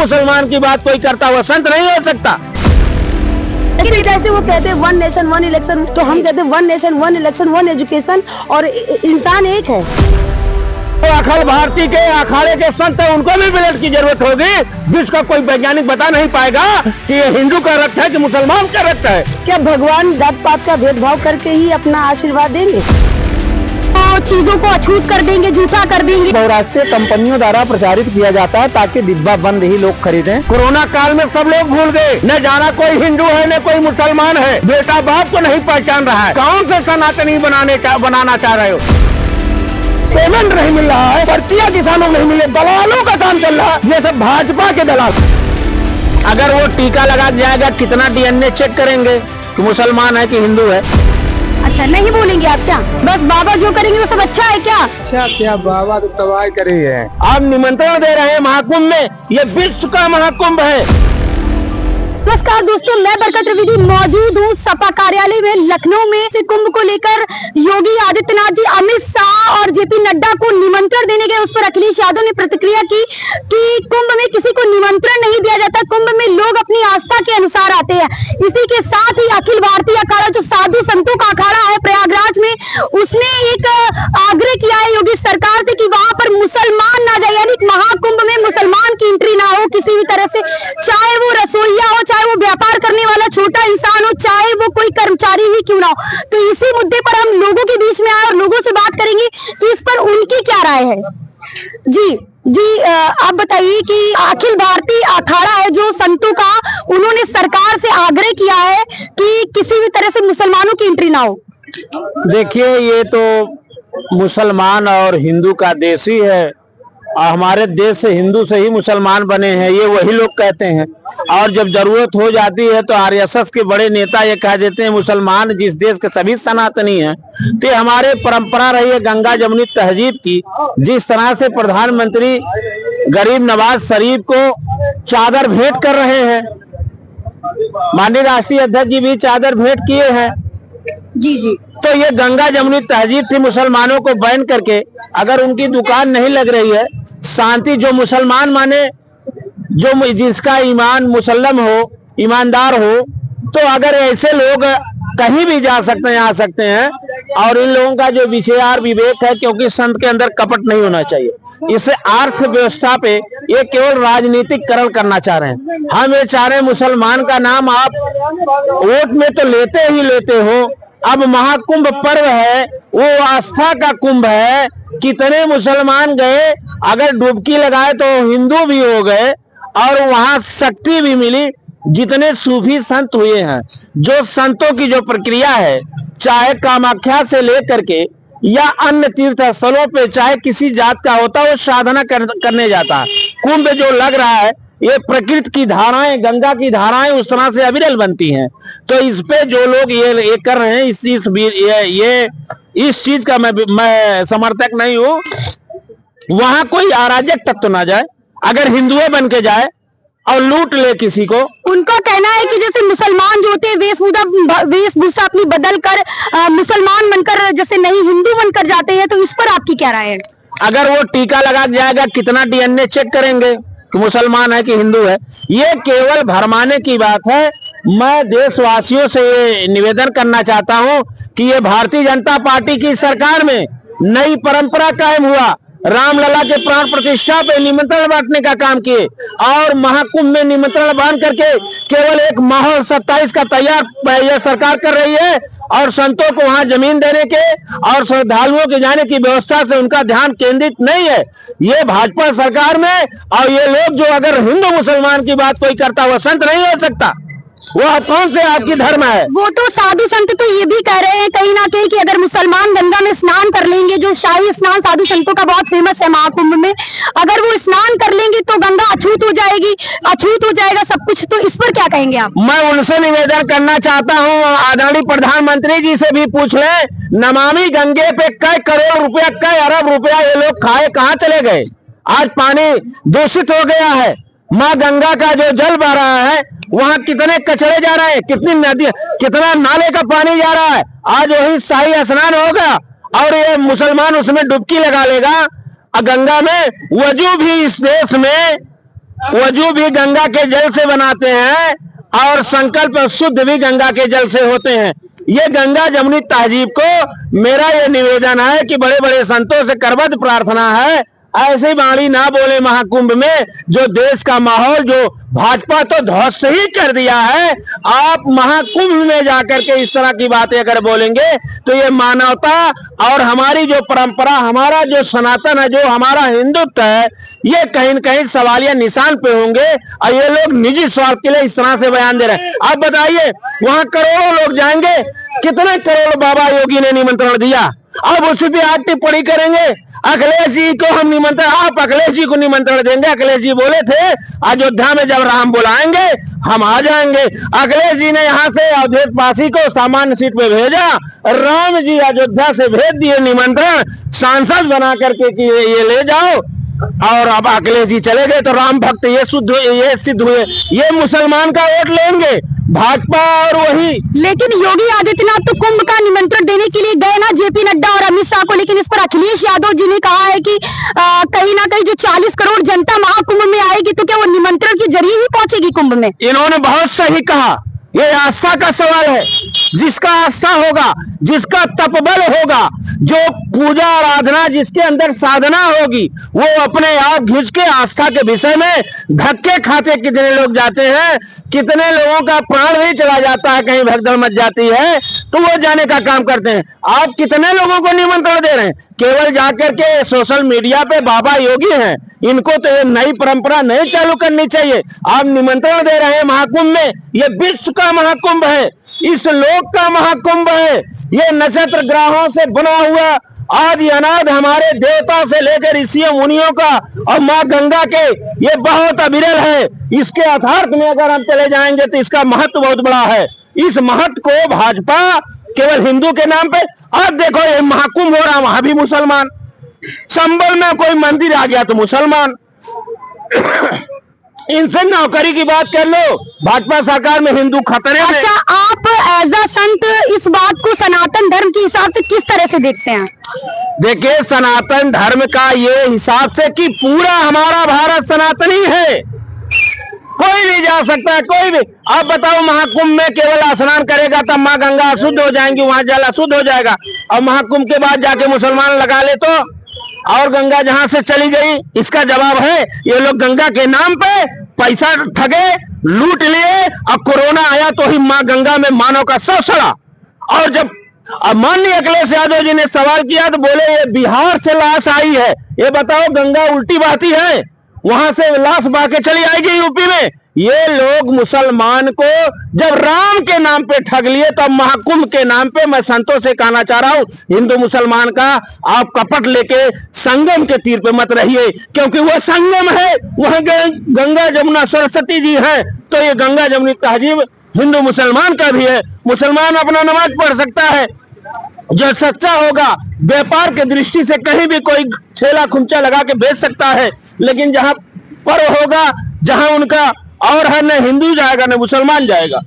मुसलमान की बात कोई करता हुआ संत नहीं हो सकता। लेकिन जैसे वो कहते हैं 1 नेशन 1 इलेक्शन, तो हम कहते हैं 1 नेशन 1 इलेक्शन 1 एजुकेशन, और इंसान एक है। तो अखिल भारतीय के अखाड़े के संत है, उनको भी ब्लड की जरूरत होगी। विश्व का कोई वैज्ञानिक बता नहीं पाएगा कि ये हिंदू का रक्त है कि मुसलमान का रक्त है। क्या भगवान जात पात का भेदभाव करके ही अपना आशीर्वाद देंगे? तो चीजों को अछूत कर देंगे, झूठा कर देंगे। बहुराष्ट्रीय कंपनियों द्वारा प्रचारित किया जाता है ताकि डिब्बा बंद ही लोग खरीदें। कोरोना काल में सब लोग भूल गए, न जाना कोई हिंदू है न कोई मुसलमान है। बेटा बाप को नहीं पहचान रहा है। कौन से सनातनी बनाना चाह रहे हो? पेमेंट नहीं मिल रहा है, पर्चियां किसानों को नहीं मिले, दलालों का काम चल रहा है। ये सब भाजपा के दलाल। अगर वो टीका लगा जाएगा, कितना डीएनए चेक करेंगे कि मुसलमान है कि हिंदू है? अच्छा, नहीं बोलेंगे आप क्या? बस बाबा जो करेंगे वो सब अच्छा है क्या? अच्छा क्या, बाबा तो तबाह करे है। आप निमंत्रण दे रहे हैं महाकुंभ में, ये विश्व का महाकुंभ है। नमस्कार दोस्तों, मैं बरकत त्रिवेदी मौजूद हूँ सपा कार्यालय में लखनऊ में। से कुंभ को लेकर योगी आदित्यनाथ जी अमित शाह और जेपी नड्डा को निमंत्रण देने गए। उस पर अखिलेश यादव ने प्रतिक्रिया की कि कुंभ में किसी को निमंत्रण नहीं दिया जाता, कुंभ में लोग अपनी आस्था के अनुसार आते हैं। इसी के साथ ही अखिल भारतीय अखाड़ा, जो साधु संतों का अखाड़ा है प्रयागराज में, उसने एक आग्रह किया है योगी सरकार से कि वहां पर मुसलमान ना जाए, यानी महाकुंभ में मुसलमान की एंट्री ना हो किसी भी तरह से, चाहे वो रसोईया हो, चाहे वो व्यापार करने वाला छोटा इंसान हो, चाहे वो कोई कर्मचारी ही क्यों ना हो। तो इसी मुद्दे पर हम लोगों के बीच में आए और लोगों से बात करेंगे कि इस पर उनकी क्या राय है। जी आप बताइए कि अखिल भारतीय अखाड़ा है जो संतों का, उन्होंने सरकार से आग्रह किया है कि किसी भी तरह से मुसलमानों की एंट्री ना हो। देखिए, ये तो मुसलमान और हिंदू का देश ही है। हमारे देश से हिंदू से ही मुसलमान बने हैं, ये वही लोग कहते हैं। और जब जरूरत हो जाती है तो आरएसएस के बड़े नेता ये कह देते हैं मुसलमान जिस देश के सभी सनातनी हैं। तो ये हमारे परंपरा रही है गंगा जमुनी तहजीब की। जिस तरह से प्रधानमंत्री गरीब नवाज शरीफ को चादर भेंट कर रहे हैं, माननीय राष्ट्रीय अध्यक्ष जी भी चादर भेंट किए हैं। जी तो ये गंगा जमुनी तहजीब थी मुसलमानों को बैन करके। अगर उनकी दुकान नहीं लग रही है, शांति, जो मुसलमान माने, जो जिसका ईमान मुसल्लम हो, ईमानदार हो, तो अगर ऐसे लोग कहीं भी जा सकते हैं, आ सकते हैं। और इन लोगों का जो विचार विवेक है, क्योंकि संत के अंदर कपट नहीं होना चाहिए। इससे अर्थव्यवस्था पे ये केवल राजनीतिकरण करना चाह रहे हैं। हम ये चाह रहे हैं मुसलमान का नाम आप वोट में तो लेते ही लेते हो। अब महाकुंभ पर्व है, वो आस्था का कुंभ है। कितने मुसलमान गए, अगर डुबकी लगाए तो हिंदू भी हो गए और वहां शक्ति भी मिली। जितने सूफी संत हुए हैं, जो संतों की जो प्रक्रिया है, चाहे कामाख्या से लेकर के या अन्य तीर्थ स्थलों पे, चाहे किसी जात का होता है, वो साधना करने जाता है। कुंभ जो लग रहा है, ये प्रकृति की धाराएं, गंगा की धाराएं उस तरह से अविरल बनती हैं। तो इस पे जो लोग ये कर रहे हैं, इस चीज का मैं समर्थक नहीं हूँ। वहां कोई अराजक तत्व ना जाए, अगर हिंदुए बन के जाए और लूट ले किसी को। उनका कहना है कि जैसे मुसलमान जो होते हैं वेशभूषा अपनी बदल कर मुसलमान बनकर, जैसे नहीं हिंदू बनकर जाते हैं। तो इस पर आपकी क्या राय है? अगर वो टीका लगा जाएगा, कितना डीएनए चेक करेंगे कि मुसलमान है कि हिंदू है? ये केवल भरमाने की बात है। मैं देशवासियों से निवेदन करना चाहता हूं कि ये भारतीय जनता पार्टी की सरकार में नई परंपरा कायम हुआ। रामलला के प्राण प्रतिष्ठा पे निमंत्रण बांटने का काम किए और महाकुंभ में निमंत्रण बांध करके केवल एक माहौल 27 का तैयार यह सरकार कर रही है। और संतों को वहां जमीन देने के और श्रद्धालुओं के जाने की व्यवस्था से उनका ध्यान केंद्रित नहीं है। ये भाजपा सरकार में, और ये लोग जो अगर हिंदू मुसलमान की बात कोई करता हुआ संत नहीं हो सकता, वह कौन से आपकी धर्म है? वो तो साधु संत तो ये भी कह रहे हैं कहीं ना कहीं कि अगर मुसलमान गंगा में स्नान कर लेंगे, जो शाही स्नान साधु संतों का बहुत फेमस है महाकुंभ में, अगर वो स्नान कर लेंगे तो गंगा अछूत हो जाएगी, अछूत हो जाएगा सब कुछ। तो इस पर क्या कहेंगे आप? मैं उनसे निवेदन करना चाहता हूँ, आदरणीय प्रधानमंत्री जी से भी पूछ लें, नमामि गंगे पे कई करोड़ रुपया, कई अरब रुपया ये लोग खाए कहाँ चले गए? आज पानी दूषित हो गया है। माँ गंगा का जो जल बह रहा है, वहां कितने कचरे जा रहे हैं, कितनी नदी, कितना नाले का पानी जा रहा है। आज वही शाही स्नान होगा और ये मुसलमान उसमें डुबकी लगा लेगा गंगा में। वजू भी इस देश में वजू भी गंगा के जल से बनाते हैं और संकल्प शुद्ध भी गंगा के जल से होते हैं। ये गंगा जमुनी तहजीब को मेरा ये निवेदन है कि बड़े बड़े संतों से करबद्ध प्रार्थना है, ऐसी वाणी ना बोले महाकुंभ में, जो देश का माहौल जो भाजपा तो ध्वस्त ही कर दिया है। आप महाकुंभ में जाकर के इस तरह की बातें अगर बोलेंगे तो ये मानवता और हमारी जो परंपरा, हमारा जो सनातन है, जो हमारा हिंदुत्व है, ये कहीं न कहीं सवालिया निशान पे होंगे। और ये लोग निजी स्वार्थ के लिए इस तरह से बयान दे रहे हैं। आप बताइए, वहां करोड़ों लोग जाएंगे, कितने करोड़ बाबा योगी ने निमंत्रण दिया, अब उस पर आज टिप्पणी करेंगे। अखिलेश जी को हम निमंत्रण, आप अखिलेश जी को निमंत्रण देंगे? अखिलेश जी बोले थे अयोध्या में जब राम बुलाएंगे हम आ जाएंगे। अखिलेश जी ने यहाँ से अयोध्यावासी को सामान्य सीट पे भेजा, राम जी अयोध्या से भेज दिए निमंत्रण सांसद बना करके कि ये ले जाओ, और अब अखिलेश जी चले गए तो राम भक्त ये सिद्ध हुए। ये मुसलमान का वोट लेंगे भाजपा और वही। लेकिन योगी आदित्यनाथ तो कुंभ का निमंत्रण देने के लिए गए ना, जेपी नड्डा और अमित शाह को, लेकिन इस पर अखिलेश यादव जी ने कहा है कि कहीं ना कहीं जो 40 करोड़ जनता महाकुंभ में आएगी तो क्या वो निमंत्रण के जरिए ही पहुंचेगी कुंभ में? इन्होंने बहुत सही कहा, ये आस्था का सवाल है। जिसका आस्था होगा, जिसका तपबल होगा, जो पूजा आराधना जिसके अंदर साधना होगी, वो अपने आप घिस के आस्था के विषय में धक्के खाते कितने लोग जाते हैं, कितने लोगों का प्राण भी चला जाता है, कहीं भगदड़ मच जाती है, तो वो जाने का काम करते हैं। आप कितने लोगों को निमंत्रण दे रहे हैं? केवल जाकर के सोशल मीडिया पे बाबा योगी हैं, इनको तो ये नई परंपरा नहीं चालू करनी चाहिए। आप निमंत्रण दे रहे हैं महाकुंभ में, ये विश्व का महाकुंभ है, इस लोक का महाकुंभ है। ये नक्षत्र ग्रहों से बना हुआ आदि अनाद हमारे देवता से लेकर ऋषियों मुनियों का और माँ गंगा के, ये बहुत अविरल है। इसके यथार्थ में अगर हम चले जाएंगे तो इसका महत्व बहुत बड़ा है। इस महत्व को भाजपा केवल हिंदू के नाम पे, आज देखो ये महाकुंभ हो रहा, वहां भी मुसलमान, संबल में कोई मंदिर आ गया तो मुसलमान। इनसे नौकरी की बात कर लो, भाजपा सरकार में हिंदू खतरे में। अच्छा, आप एज अ संत इस बात को सनातन धर्म के हिसाब से किस तरह से देखते हैं? देखिए, सनातन धर्म का ये हिसाब से कि पूरा हमारा भारत सनातनी है, कोई भी जा सकता है, कोई भी। आप बताओ, महाकुंभ में केवल स्नान करेगा तब माँ गंगा अशुद्ध हो जाएंगी, वहां जल अशुद्ध हो जाएगा, और महाकुंभ के बाद जाके मुसलमान लगा ले तो और गंगा जहां से चली गई? इसका जवाब है, ये लोग गंगा के नाम पे पैसा ठगे, लूट लिए, और कोरोना आया तो ही माँ गंगा में मानव का शव सड़ा। और जब माननीय अखिलेश यादव जी ने सवाल किया तो बोले ये बिहार से लाश आई है। ये बताओ, गंगा उल्टी बहती है, वहां से लाश बह के चली आएगी यूपी में। ये लोग मुसलमान को जब राम के नाम पे ठग लिए, तब महाकुंभ के नाम पे मैं संतों से कहना चाह रहा हूं, हिंदू मुसलमान का आप कपट लेके संगम के तीर पे मत रहिए, क्योंकि वह संगम है, वहां गंगा जमुना सरस्वती जी हैं। तो ये गंगा जमुनी तहजीब हिंदू मुसलमान का भी है, मुसलमान अपना नमाज पढ़ सकता है। जो सच्चा होगा, व्यापार के दृष्टि से कहीं भी कोई ठेला खुमचा लगा के बेच सकता है, लेकिन जहां पर्व होगा, जहां उनका और है, न हिंदू जाएगा न मुसलमान जाएगा।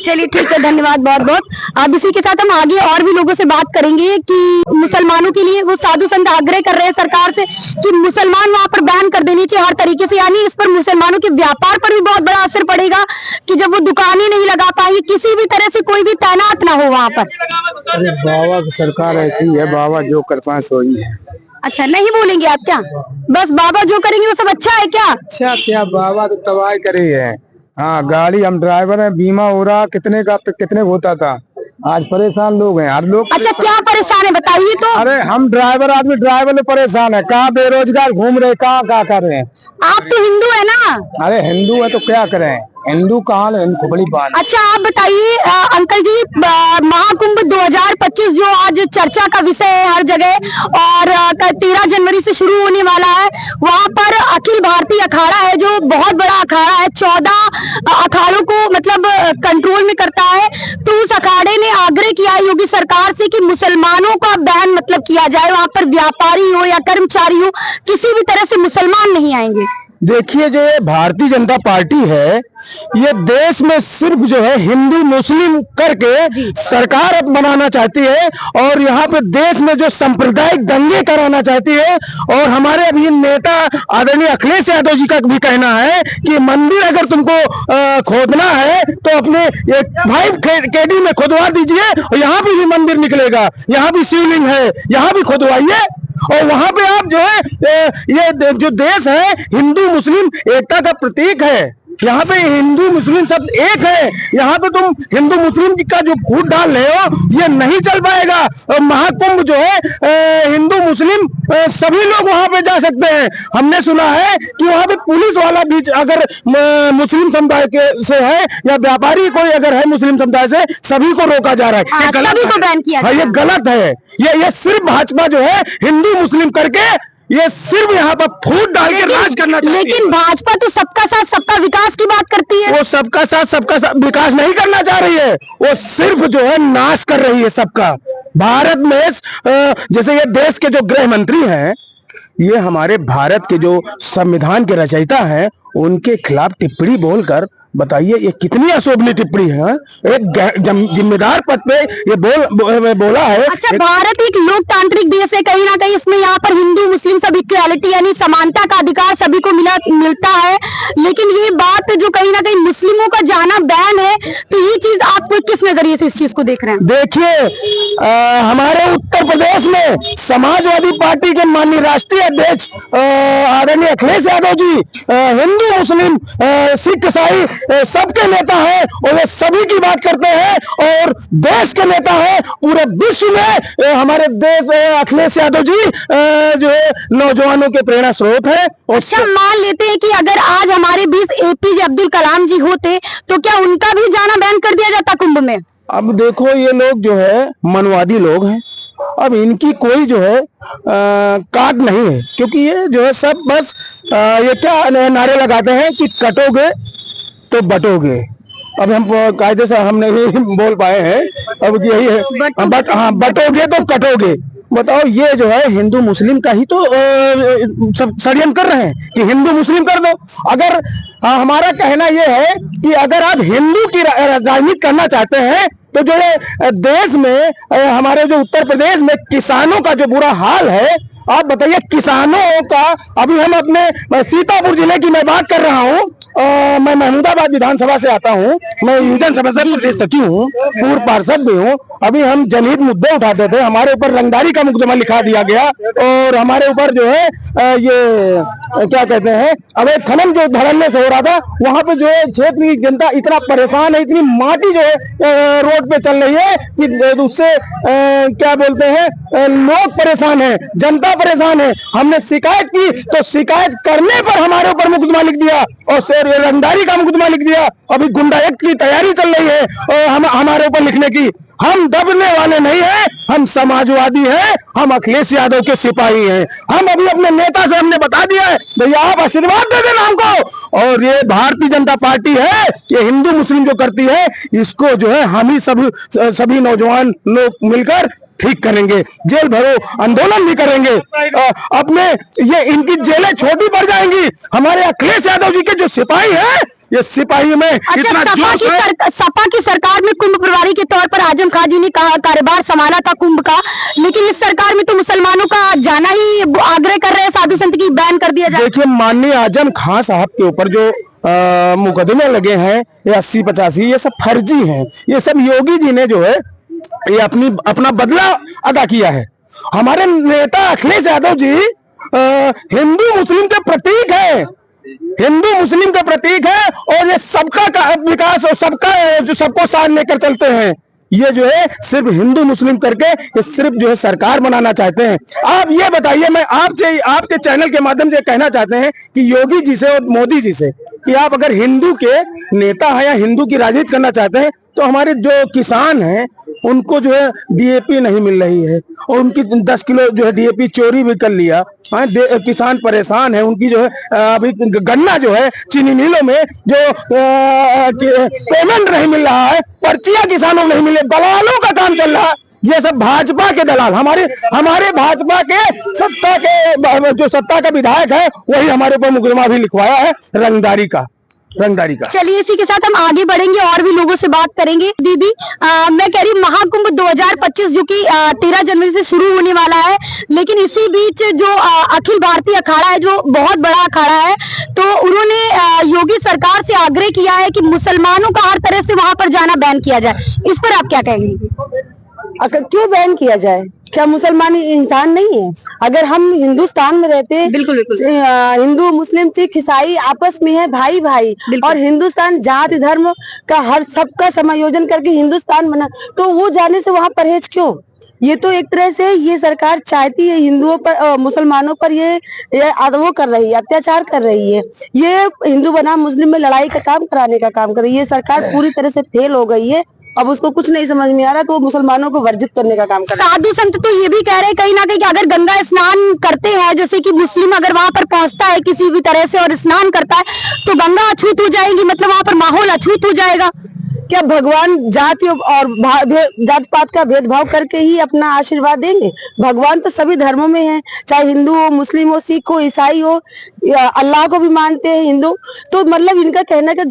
चलिए ठीक है, धन्यवाद बहुत बहुत। अब इसी के साथ हम आगे और भी लोगों से बात करेंगे कि मुसलमानों के लिए वो साधु संत आग्रह कर रहे हैं सरकार से कि मुसलमान वहां पर बैन कर देनी चाहिए हर तरीके से, यानी इस पर मुसलमानों के व्यापार पर भी बहुत बड़ा असर पड़ेगा कि जब वो दुकानें नहीं लगा पाएंगे, किसी भी तरह से कोई भी तैनात ना हो वहां पर। अरे बाबा की सरकार ऐसी है, बाबा जो करता है सो ही है। अच्छा, नहीं बोलेंगे आप क्या? बस बाबा जो करेंगे वो सब अच्छा है क्या? अच्छा क्या, बाबा तो तबाही करे है। हाँ, गाड़ी हम ड्राइवर हैं, बीमा हो रहा कितने का, कितने होता था, आज परेशान लोग हैं, हर लोग। अच्छा, क्या परेशान है बताइए तो। अरे हम ड्राइवर आदमी, ड्राइवर में परेशान है, कहाँ बेरोजगार घूम रहे, कहाँ क्या कर रहे हैं। आप तो हिंदू है ना? अरे हिंदू है तो क्या करें, हिंदू कहाँ है, इनको बड़ी बात। अच्छा, आप बताइए अंकल जी, महाकुंभ 2025 जो आज चर्चा का विषय है हर जगह, और 13 जनवरी से शुरू होने वाला है, वहाँ पर अखिल भारतीय अखाड़ा है जो बहुत बड़ा अखाड़ा है, 14 अखाड़ों को मतलब कंट्रोल में करता है। तो उस अखाड़े ने आग्रह किया है योगी सरकार से कि मुसलमानों का बैन मतलब किया जाए, वहाँ पर व्यापारी हो या कर्मचारी हो, किसी भी तरह से मुसलमान नहीं आएंगे। देखिए, जो ये भारतीय जनता पार्टी है, ये देश में सिर्फ जो है हिंदू मुस्लिम करके सरकार अब बनाना चाहती है और यहाँ पे देश में जो सांप्रदायिक दंगे कराना चाहती है। और हमारे अभी नेता आदरणीय अखिलेश यादव जी का भी कहना है कि मंदिर अगर तुमको खोदना है तो अपने 5 KD में खुदवा दीजिए और यहाँ पे भी मंदिर निकलेगा, यहाँ भी शिवलिंग है, यहाँ भी खुदवाइए और वहां पे आप जो है ये जो देश है हिंदू मुस्लिम एकता का प्रतीक है। यहाँ पे हिंदू मुस्लिम सब एक है। यहाँ पे तुम हिंदू मुस्लिम का जो फूट डाल रहे हो ये नहीं चल पाएगा। और महाकुंभ जो है हिंदू मुस्लिम सभी लोग वहां पे जा सकते हैं। हमने सुना है कि वहां पे पुलिस वाला भी अगर मुस्लिम समुदाय के से है या व्यापारी कोई अगर है मुस्लिम समुदाय से, सभी को रोका जा रहा है। सभी को बैन किया है, ये गलत है। ये सिर्फ भाजपा जो है हिंदू मुस्लिम करके ये सिर्फ यहाँ पर फूट डाल के राज करना चाहती है। लेकिन भाजपा तो सबका साथ सबका विकास की बात करती है। वो सबका साथ सबका विकास नहीं करना चाह रही है, वो सिर्फ जो है नाश कर रही है सबका। भारत में जैसे ये देश के जो गृह मंत्री हैं, ये हमारे भारत के जो संविधान के रचयिता हैं, उनके खिलाफ टिप्पणी बोलकर बताइए ये कितनी अशोभनीय टिप्पणी है। एक जिम्मेदार पद पे ये बोला है। अच्छा, भारत एक लोकतांत्रिक देश है, कहीं ना कहीं इसमें यहाँ पर हिंदू मुस्लिम सब इक्वालिटी यानी समानता का अधिकार सभी को मिलता है। लेकिन ये बात जो कहीं ना कहीं मुस्लिमों का जाना बैन है, तो ये चीज आप किस नजरिए से इस चीज को देख रहे हैं? देखिए, हमारे उत्तर प्रदेश में समाजवादी पार्टी के माननीय राष्ट्रीय अध्यक्ष आदरणीय अखिलेश यादव जी हिंदू मुस्लिम सिख ईसाई सबके नेता हैं और वे सभी की बात करते हैं और देश के नेता हैं। पूरे विश्व में हमारे देश अखिलेश यादव जी जो है नौजवानों के प्रेरणा स्रोत है। अच्छा, मान लेते हैं कि अगर आज हमारे बीच APJ अब्दुल कलाम जी होते तो क्या उनका भी जाना बैन कर दिया जाता कुंभ में? अब देखो, ये लोग जो है मनवादी लोग हैं। अब इनकी कोई जो है काट नहीं है, क्योंकि ये जो है सब बस ये क्या नारे लगाते हैं कि कटोगे तो बटोगे। अब हम कायदे से हम नहीं बोल पाए हैं, अब यही है बटोगे तो कटोगे। बताओ, ये जो है हिंदू मुस्लिम का ही तो सब षड्यंत्र कर रहे हैं कि हिंदू मुस्लिम कर दो। अगर हमारा कहना ये है कि अगर आप हिंदू की राजनीति करना चाहते हैं तो जो है देश में हमारे जो उत्तर प्रदेश में किसानों का जो बुरा हाल है, आप बताइए किसानों का। अभी हम अपने सीतापुर जिले की मैं बात कर रहा हूँ, मैं महमूदाबाद विधानसभा से आता हूँ, मैं विधानसभा से प्रदेश सचिव हूँ, पूर्व पार्षद भी हूँ। अभी हम जनहित मुद्दे उठाते थे, हमारे ऊपर रंगदारी का मुकदमा लिखा दिया गया और हमारे ऊपर जो है ये क्या कहते हैं अवैध खनन जो धड़ल्ले से हो रहा था, वहां पे जो है क्षेत्र की जनता इतना परेशान है, इतनी माटी जो है रोड पे चल रही है कि उससे क्या बोलते हैं लोग परेशान है, जनता परेशान है। हमने शिकायत की तो शिकायत करने पर हमारे ऊपर मुकदमा लिख दिया और रंगदारी का मुकदमा लिख दिया। अभी गुंडा एक्ट की तैयारी चल रही है और हमारे ऊपर लिखने की। हम दबने वाले नहीं हैं, हम समाजवादी हैं, हम अखिलेश यादव के सिपाही हैं। हम अभी अपने नेता से हमने बता दिया है, भैया आप आशीर्वाद दे देना हमको। और ये भारतीय जनता पार्टी है, ये हिंदू मुस्लिम जो करती है, इसको जो है हम ही सभी नौजवान लोग मिलकर ठीक करेंगे। जेल भरो आंदोलन भी करेंगे। अपने ये इनकी जेलें छोटी पड़ जाएंगी। हमारे अखिलेश यादव जी के जो सिपाही हैं, ये सिपाही में इतना सपा की सरकार में कुंभ प्रभारी के तौर पर आजम खां जी ने कार्यभार संभाला था कुंभ का, लेकिन इस सरकार में तो मुसलमानों का जाना ही आग्रह कर रहे हैं, साधु संत की बैन कर दिया जाए। देखिए, माननीय आजम खां साहब के ऊपर जो मुकदमे लगे हैं, ये 80-85 ये सब फर्जी हैं। ये सब योगी जी ने जो है ये अपना बदला अदा किया है। हमारे नेता अखिलेश यादव जी हिंदू मुस्लिम के प्रतीक है, हिंदू मुस्लिम का प्रतीक है और ये सबका विकास और सबको साथ लेकर चलते हैं। ये जो है सिर्फ हिंदू मुस्लिम करके ये सिर्फ जो है सरकार बनाना चाहते हैं। आप ये बताइए, मैं आपसे आपके चैनल के माध्यम से कहना चाहते हैं कि योगी जी से और मोदी जी से कि आप अगर हिंदू के नेता हैं या हिंदू की राजनीति करना चाहते हैं तो हमारे जो किसान हैं उनको जो है DAP नहीं मिल रही है और उनकी 10 किलो जो है DAP चोरी भी कर लिया। किसान परेशान है, उनकी जो है अभी गन्ना जो है चीनी मिलों में जो पेमेंट नहीं मिल रहा है, पर्चियां किसानों को नहीं मिले, दलालों का काम चल रहा है। ये सब भाजपा के दलाल, हमारे भाजपा के जो सत्ता का विधायक है वही हमारे ऊपर मुकदमा भी लिखवाया है रंगदारी का। चलिए इसी के साथ हम आगे बढ़ेंगे और भी लोगों से बात करेंगे। दीदी मैं कह रही हूँ महाकुंभ 2025 जो कि 13 जनवरी से शुरू होने वाला है, लेकिन इसी बीच जो अखिल भारतीय अखाड़ा है जो बहुत बड़ा अखाड़ा है, तो उन्होंने योगी सरकार से आग्रह किया है कि मुसलमानों का हर तरह से वहां पर जाना बैन किया जाए। इस पर आप क्या कहेंगे? क्यों बैन किया जाए? क्या मुसलमान इंसान नहीं है? अगर हम हिंदुस्तान में रहते हैं, बिल्कुल हिंदू मुस्लिम सिख ईसाई आपस में है भाई भाई, और हिंदुस्तान जाति धर्म का हर सबका समायोजन करके हिंदुस्तान बना, तो वो जाने से वहाँ परहेज क्यों? ये तो एक तरह से ये सरकार चाहती है हिंदुओं पर मुसलमानों पर ये वो कर रही है, अत्याचार कर रही है। ये हिंदू बनाम मुस्लिम में लड़ाई का काम कराने का काम कर रही है। ये सरकार पूरी तरह से फेल हो गई है, अब उसको कुछ नहीं समझ में आ रहा, तो वो मुसलमानों को वर्जित करने का काम कर रहा है। साधु संत तो ये भी कह रहे हैं कहीं ना कहीं कि अगर गंगा स्नान करते हैं, जैसे कि मुस्लिम अगर वहां पर पहुंचता है किसी भी तरह से और स्नान करता है तो गंगा अछूत हो जाएगी, मतलब वहां पर माहौल अछूत हो जाएगा। क्या भगवान जाति और जात पात का भेदभाव करके ही अपना आशीर्वाद देंगे? भगवान तो सभी धर्मों में है, चाहे हिंदू हो, मुस्लिम हो, सिख हो, ईसाई हो, अल्लाह को भी मानते हैं हिंदू। तो मतलब इनका कहना है कि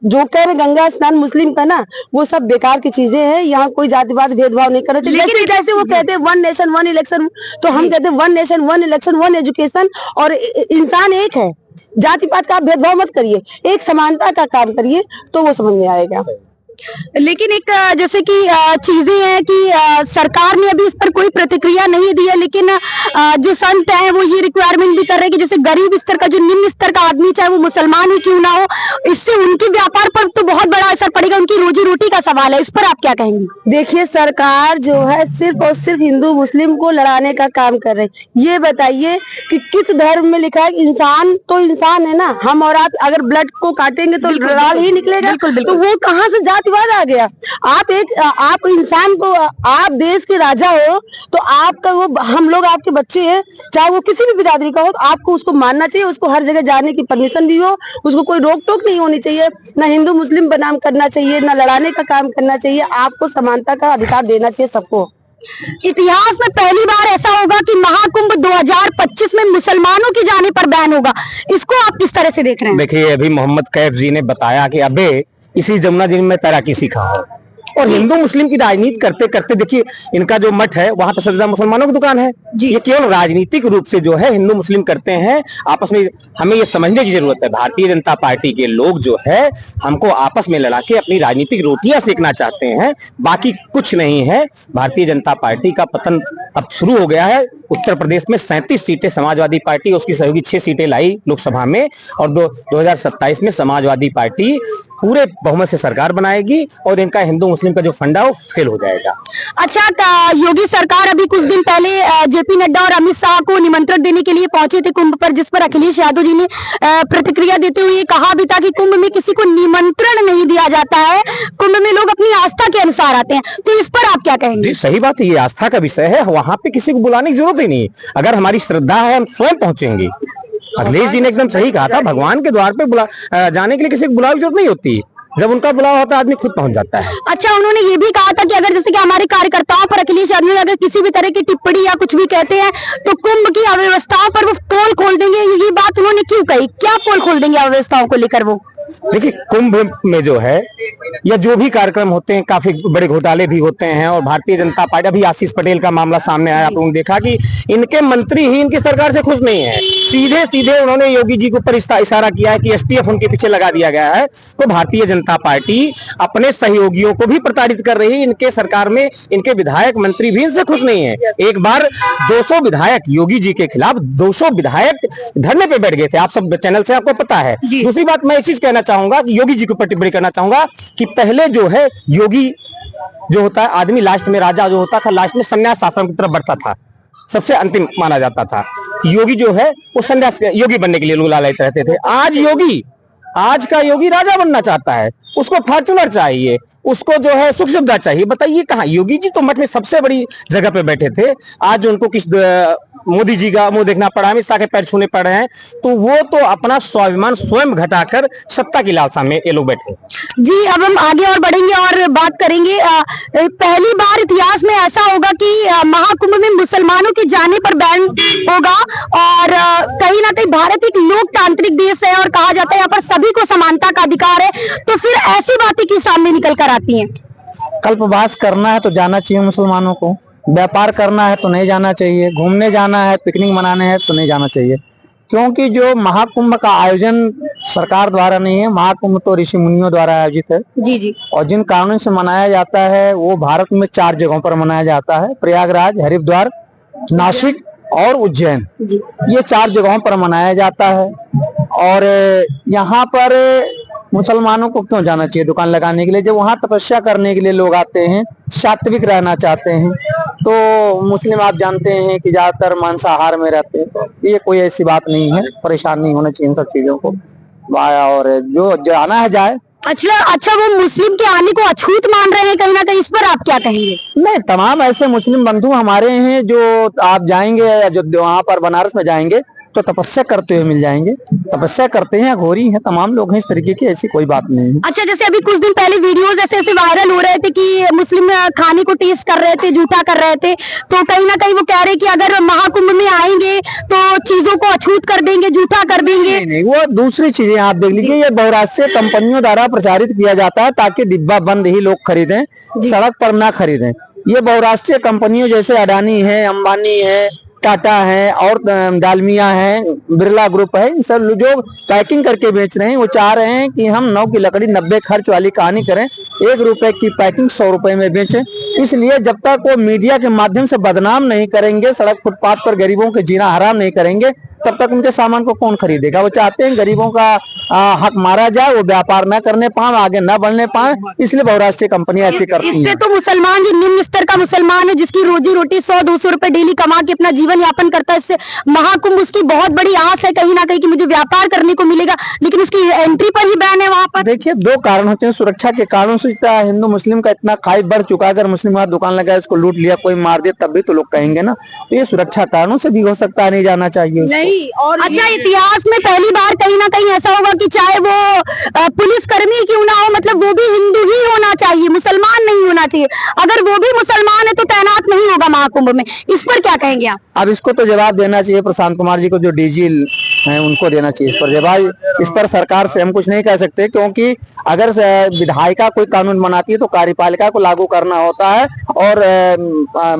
जो कह रहे गंगा स्नान मुस्लिम का ना, वो सब बेकार की चीजें हैं। यहाँ कोई जातिवाद भेदभाव नहीं करना चाहिए। लेकिन जैसे वो कहते हैं 1 नेशन 1 इलेक्शन, तो हम कहते हैं 1 नेशन 1 इलेक्शन 1 एजुकेशन, और इंसान एक है। जाति पात का भेदभाव मत करिए, एक समानता का काम करिए, तो वो समझ में आएगा। लेकिन एक जैसे कि चीजें हैं कि सरकार ने अभी इस पर कोई प्रतिक्रिया नहीं दी है, लेकिन जो संत हैं वो ये रिक्वायरमेंट भी कर रहे हैं कि जैसे गरीब स्तर का जो निम्न स्तर का आदमी, चाहे वो मुसलमान ही क्यों ना हो, इससे उनके व्यापार पर तो बहुत बड़ा असर पड़ेगा, उनकी रोजी रोटी का सवाल है। इस पर आप क्या कहेंगे? देखिए, सरकार जो है सिर्फ और सिर्फ हिंदू मुस्लिम को लड़ाने का काम कर रहे हैं। ये बताइए कि किस धर्म में लिखा है इंसान तो इंसान है ना। हम और आप अगर ब्लड को काटेंगे तो लाल ही निकलेगा, तो वो कहाँ से जातिवाद आ गया? आप इंसान को, आप देश के राजा हो, तो आपका वो, हम लोग आपके बच्चे हैं, चाहे वो किसी भी बिरादरी का हो, तो आपको उसको मानना चाहिए, उसको हर जगह जाने की परमिशन भी हो, उसको कोई रोक टोक नहीं होनी चाहिए, ना हिंदू मुस्लिम बनाम करना चाहिए, ना लड़ाने का काम करना चाहिए। आपको समानता का अधिकार देना चाहिए सबको। इतिहास में पहली बार ऐसा होगा कि महाकुंभ 2025 में मुसलमानों के जाने पर बैन होगा। इसको आप किस तरह से देख रहे हैं? देखिए, अभी मोहम्मद कैफ जी ने बताया कि अबे इसी जमुना जी में तैराकी सीखा हो, और हिंदू मुस्लिम की राजनीति करते करते देखिए इनका जो मठ है वहां पर सबसे ज्यादा मुसलमानों की दुकान है जी। ये केवल राजनीतिक रूप से जो है हिंदू मुस्लिम करते हैं आपस में। हमें ये समझने की जरूरत है, भारतीय जनता पार्टी के लोग जो है हमको आपस में लड़ा के अपनी राजनीतिक रोटियां सेकना चाहते हैं, बाकी कुछ नहीं है। भारतीय जनता पार्टी का पतन अब शुरू हो गया है। उत्तर प्रदेश में 37 सीटें समाजवादी पार्टी उसकी सहयोगी 6 सीटें लाई लोकसभा में, और 2027 में समाजवादी पार्टी पूरे बहुमत से सरकार बनाएगी, और इनका हिंदू मुस्लिम का जो फंडा है वो फेल हो जाएगा। अच्छा, योगी सरकार अभी कुछ दिन पहले जेपी नड्डा और अमित शाह को निमंत्रण देने के लिए पहुंचे थे कुंभ पर, जिस पर अखिलेश यादव जी ने प्रतिक्रिया देते हुए कहा भी था कि कुंभ में किसी को निमंत्रण नहीं दिया जाता है, कुंभ में लोग अपनी आस्था के अनुसार आते हैं। तो इस पर आप क्या कहेंगे? सही बात है, ये आस्था का विषय है, वहां पे किसी को बुलाने की जरूरत ही नहीं। अगर हमारी श्रद्धा है हम स्वयं पहुंचेंगे। अखिलेश जी ने एकदम सही कहा था, भगवान के द्वार पे जाने के लिए किसी को बुलाने की जरूरत नहीं होती, जब उनका बुलावा होता है आदमी खुद पहुंच जाता है। अच्छा, उन्होंने ये भी कहा था कि अगर जैसे कि हमारे कार्यकर्ताओं पर अखिलेश यादव अगर किसी भी तरह की टिप्पणी या कुछ भी कहते हैं तो कुंभ की अव्यवस्थाओं पर वो पोल खोल देंगे। ये बात उन्होंने क्यों कही? क्या पोल खोल देंगे अव्यवस्थाओं को लेकर वो? देखिए, कुंभ में जो है या जो भी कार्यक्रम होते हैं काफी बड़े घोटाले भी होते हैं, और भारतीय जनता पार्टी, अभी आशीष पटेल का मामला सामने आया, आप लोगों ने देखा कि इनके मंत्री ही इनकी सरकार से खुश नहीं है। सीधे सीधे उन्होंने योगी जी के ऊपर इशारा किया है कि एसटीएफ उनके पीछे लगा दिया गया है। तो भारतीय जनता पार्टी अपने सहयोगियों को भी प्रताड़ित कर रही है। इनके सरकार में इनके विधायक मंत्री भी इनसे खुश नहीं है। एक बार 200 विधायक योगी जी के खिलाफ 200 विधायक धरने पे बैठ गए थे, आप सब चैनल से आपको पता है। दूसरी बात मैं एक चीज कहना चाहूंगा कि योगी जी के ऊपर टिप्पणी करना चाहूंगा कि पहले जो है योगी जो होता है आदमी लास्ट में, राजा जो होता था लास्ट में संन्यास आश्रम की तरफ बढ़ता था, सबसे अंतिम माना जाता था। योगी जो है वो संन्यास योगी बनने के लिए लोग लालच रहते थे। आज का योगी राजा बनना चाहता है, उसको फॉर्चूनर चाहिए, उसको जो है सुख सुविधा चाहिए। बताइए कहाँ योगी जी तो मठ में सबसे बड़ी जगह पे बैठे थे, आज उनको किस मोदी जी का मुंह देखना पड़ा, अमित शाह के पैर छूने पड़ रहे हैं, तो वो तो अपना स्वाभिमान स्वयं घटाकर सत्ता की लालसा में ये लोग बैठे। जी, अब हम आगे और बढ़ेंगे और बात करेंगे। पहली बार इतिहास में ऐसा होगा कि महाकुंभ में मुसलमानों के जाने पर बैन होगा और कहीं ना कहीं भारत एक लोकतांत्रिक देश है और कहा जाता है यहाँ पर सभी को समानता का अधिकार है, तो फिर ऐसी बातें क्यों सामने निकल कर आती हैं? कल्पवास करना है तो जाना चाहिए मुसलमानों को, व्यापार करना है तो नहीं जाना चाहिए, घूमने जाना है, पिकनिक मनाने हैं तो नहीं जाना चाहिए, क्योंकि जो महाकुंभ का आयोजन सरकार द्वारा नहीं है, महाकुंभ तो ऋषि मुनियों द्वारा आयोजित है। जी जी। और जिन कारणों से मनाया जाता है वो भारत में 4 जगहों पर मनाया जाता है, प्रयागराज, हरिद्वार, नासिक और उज्जैन। ये 4 जगहों पर मनाया जाता है। और यहाँ पर मुसलमानों को क्यों जाना चाहिए दुकान लगाने के लिए, जब वहाँ तपस्या करने के लिए लोग आते हैं, सात्विक रहना चाहते हैं। तो मुस्लिम आप जानते हैं कि ज्यादातर मांसाहार में रहते हैं, तो ये कोई ऐसी बात नहीं है, परेशान नहीं होना चाहिए इन सब चीजों को, और जो जाना है जाए। अच्छा, वो मुस्लिम के आने को अछूत मान रहे हैं कहीं ना कहीं, इस पर आप क्या कहेंगे? नहीं, तमाम ऐसे मुस्लिम बंधु हमारे हैं जो आप जाएंगे या जो वहाँ पर बनारस में जाएंगे तो तपस्या करते हुए मिल जाएंगे, तपस्या करते हैं, घोरी हैं, तमाम लोग हैं इस तरीके की, ऐसी कोई बात नहीं है। अच्छा, जैसे अभी कुछ दिन पहले वीडियोस ऐसे वायरल हो रहे थे कि मुस्लिम खाने को टेस्ट कर रहे थे, झूठा कर रहे थे, तो कहीं ना कहीं वो कह रहे कि अगर महाकुंभ में आएंगे तो चीजों को अछूत कर देंगे, झूठा कर देंगे। नहीं, वो दूसरी चीजें आप देख लीजिए, ये बहुराष्ट्रीय कंपनियों द्वारा प्रचारित किया जाता है ताकि डिब्बा बंद ही लोग खरीदें, सड़क पर ना खरीदें। ये बहुराष्ट्रीय कंपनियों जैसे अडानी है, अंबानी है, टाटा है और डालमिया है, बिरला ग्रुप है, इन सब जो पैकिंग करके बेच रहे हैं वो चाह रहे हैं कि हम 9 की लकड़ी 90 खर्च वाली कहानी करें, 1 रुपए की पैकिंग 100 रुपए में बेचें। इसलिए जब तक वो मीडिया के माध्यम से बदनाम नहीं करेंगे, सड़क फुटपाथ पर गरीबों के जीना हराम नहीं करेंगे, तब तक उनके सामान को कौन खरीदेगा। वो चाहते हैं गरीबों का हक मारा जाए, वो व्यापार न करने पाए, आगे न बढ़ने पाए, इसलिए बहुराष्ट्रीय कंपनियां ऐसी करती हैं। इससे तो मुसलमान, जो निम्न स्तर का मुसलमान है जिसकी रोजी रोटी 100-200 रुपए डेली कमा के अपना जीवन यापन करता है, इससे महाकुंभ उसकी बहुत बड़ी आस है कहीं ना कहीं कि मुझे व्यापार करने को मिलेगा, लेकिन उसकी एंट्री पर ही बैन है वहाँ पर। देखिए, 2 कारण होते हैं, सुरक्षा के कारणों से हिंदू मुस्लिम का इतना खाई बढ़ चुका है, अगर मुस्लिम वहां दुकान लगाए, उसको लूट लिया, कोई मार दिया, तब भी तो लोग कहेंगे ना, तो ये सुरक्षा कारणों से भी हो सकता है, नहीं जाना चाहिए। नहीं, और अच्छा, इतिहास में पहली बार कहीं ना कहीं ऐसा होगा कि चाहे वो पुलिस कर्मी क्यों ना हो, मतलब वो भी हिंदू ही होना चाहिए, मुसलमान नहीं होना चाहिए। अगर वो भी मुसलमान है तो तैनात नहीं होगा महाकुंभ में, इस पर क्या कहेंगे आप? अब इसको तो जवाब देना चाहिए प्रशांत कुमार जी को, जो डीजी हैं, उनको देना चाहिए इस पर जवाब। इस पर सरकार से हम कुछ नहीं कह सकते, क्योंकि अगर विधायिका कोई कानून बनाती है तो कार्यपालिका को लागू करना होता है, और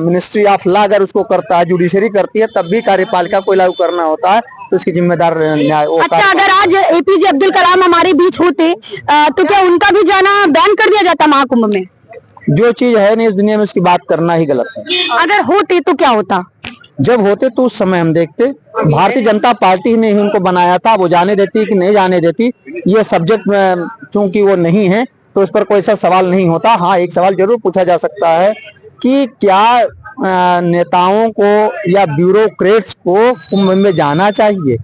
मिनिस्ट्री ऑफ लॉ अगर उसको करता है, जुडिशरी करती है, तब भी कार्यपालिका को लागू करना होता है, तो इसकी जिम्मेदार न्याय। अच्छा, अगर आज एपीजे अब्दुल कलाम हमारे बीच होते तो क्या उनका भी जाना बैन कर दिया जाता महाकुंभ में? जो चीज है नहीं इस दुनिया में, उसकी बात करना ही गलत है। अगर होते तो क्या होता? जब होते तो उस समय हम देखते। भारतीय जनता पार्टी ने ही उनको बनाया था, वो जाने देती कि नहीं जाने देती, ये सब्जेक्ट चूंकि वो नहीं है तो उस पर कोई ऐसा सवाल नहीं होता। हाँ, एक सवाल जरूर पूछा जा सकता है कि क्या नेताओं को या ब्यूरोक्रेट्स को कुंभ में जाना चाहिए,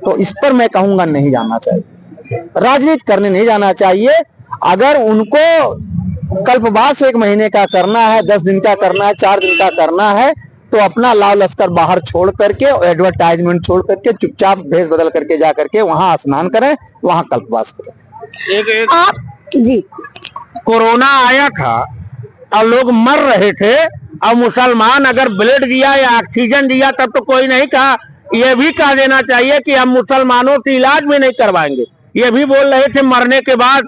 तो इस पर मैं कहूंगा नहीं जाना चाहिए, राजनीति करने नहीं जाना चाहिए। अगर उनको कल्पवास 1 महीने का करना है, 10 दिन का करना है, 4 दिन का करना है, तो अपना लाव लश्कर बाहर छोड़ करके, एडवर्टाइजमेंट छोड़ करके, चुपचाप भेष बदल करके जा करके वहां स्नान करें, वहां कल्पवास करें। आप जी, कोरोना आया था और लोग मर रहे थे, और मुसलमान अगर ब्लड दिया या ऑक्सीजन दिया तब तो कोई नहीं कहा। ये भी कह देना चाहिए कि हम मुसलमानों से इलाज भी नहीं करवाएंगे। ये भी बोल रहे थे मरने के बाद,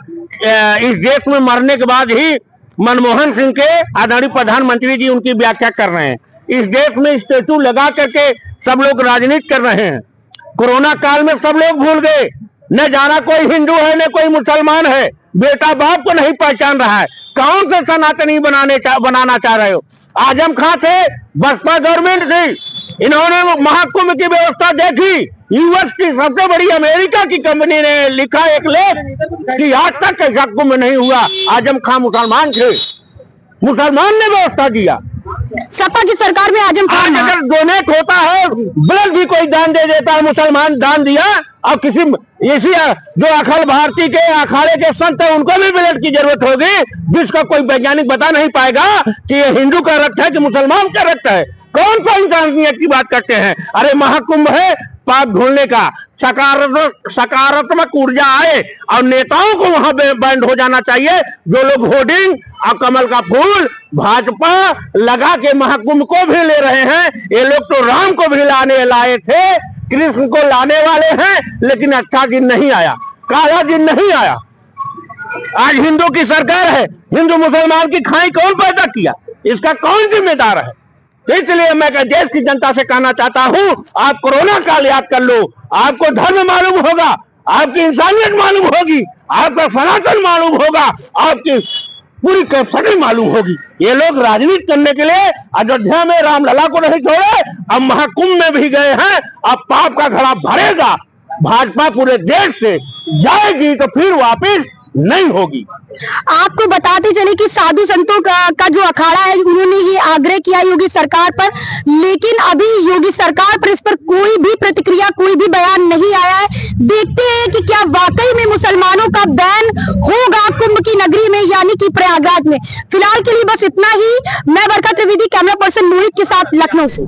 इस देश में मरने के बाद ही मनमोहन सिंह के आदरणीय प्रधानमंत्री जी उनकी व्याख्या कर रहे हैं। इस देश में स्टेचू लगा करके सब लोग राजनीति कर रहे हैं। कोरोना काल में सब लोग भूल गए, न जाना कोई हिंदू है न कोई मुसलमान है, बेटा बाप को नहीं पहचान रहा है। कौन से सनातनी बनाना चाह रहे हो? आजम खां थे, बसपा गवर्नमेंट थी, इन्होंने महाकुंभ की व्यवस्था देखी। यूएस की सबसे बड़ी अमेरिका की कंपनी ने लिखा एक लेख कि आज तक ऐसा कुंभ नहीं हुआ। आजम खां मुसलमान थे, मुसलमान ने व्यवस्था दिया। सपा की सरकार में आजम खान अगर डोनेट होता है, ब्लड भी कोई दान दे देता है, मुसलमान दान दिया और किसी इसी जो अखिल भारतीय के अखाड़े के संत है उनको भी ब्लेड की जरूरत होगी, जिसका कोई वैज्ञानिक बता नहीं पाएगा कि ये हिंदू का रक्त है कि मुसलमान का रक्त है। कौन सा इंसानियत की बात करते हैं? अरे महाकुंभ है पाप धुलने का, सकारात्मक ऊर्जा आए और नेताओं को वहां बैंड हो जाना चाहिए। जो लोग होर्डिंग और कमल का फूल भाजपा लगा के महाकुंभ को भी ले रहे हैं, ये लोग तो राम को भी लाए थे, कृष्ण को लाने वाले हैं, लेकिन अच्छा दिन नहीं आया, काला दिन नहीं आया। आज हिंदू की सरकार है, हिंदू मुसलमान की खाई कौन पैदा किया, इसका कौन जिम्मेदार है? इसलिए मैं देश की जनता से कहना चाहता हूं, आप कोरोना काल याद कर लो, आपको धर्म मालूम होगा, आपकी इंसानियत मालूम होगी, आपका सनातन मालूम होगा, आपकी पूरी कैपेसिटी मालूम होगी। ये लोग राजनीति करने के लिए अयोध्या में रामलला को नहीं छोड़े, अब महाकुंभ में भी गए हैं। अब पाप का घड़ा भरेगा, भाजपा पूरे देश से जाएगी तो फिर वापिस नहीं होगी। आपको बताते चले कि साधु संतों का जो अखाड़ा है, उन्होंने ये आग्रह किया योगी सरकार पर, लेकिन अभी योगी सरकार पर इस पर कोई भी प्रतिक्रिया, कोई भी बयान नहीं आया है। देखते हैं कि क्या वाकई में मुसलमानों का बैन होगा कुंभ की नगरी में, यानी कि प्रयागराज में। फिलहाल के लिए बस इतना ही। मैं बरकत त्रिवेदी, कैमरा पर्सन मोहित के साथ, लखनऊ से।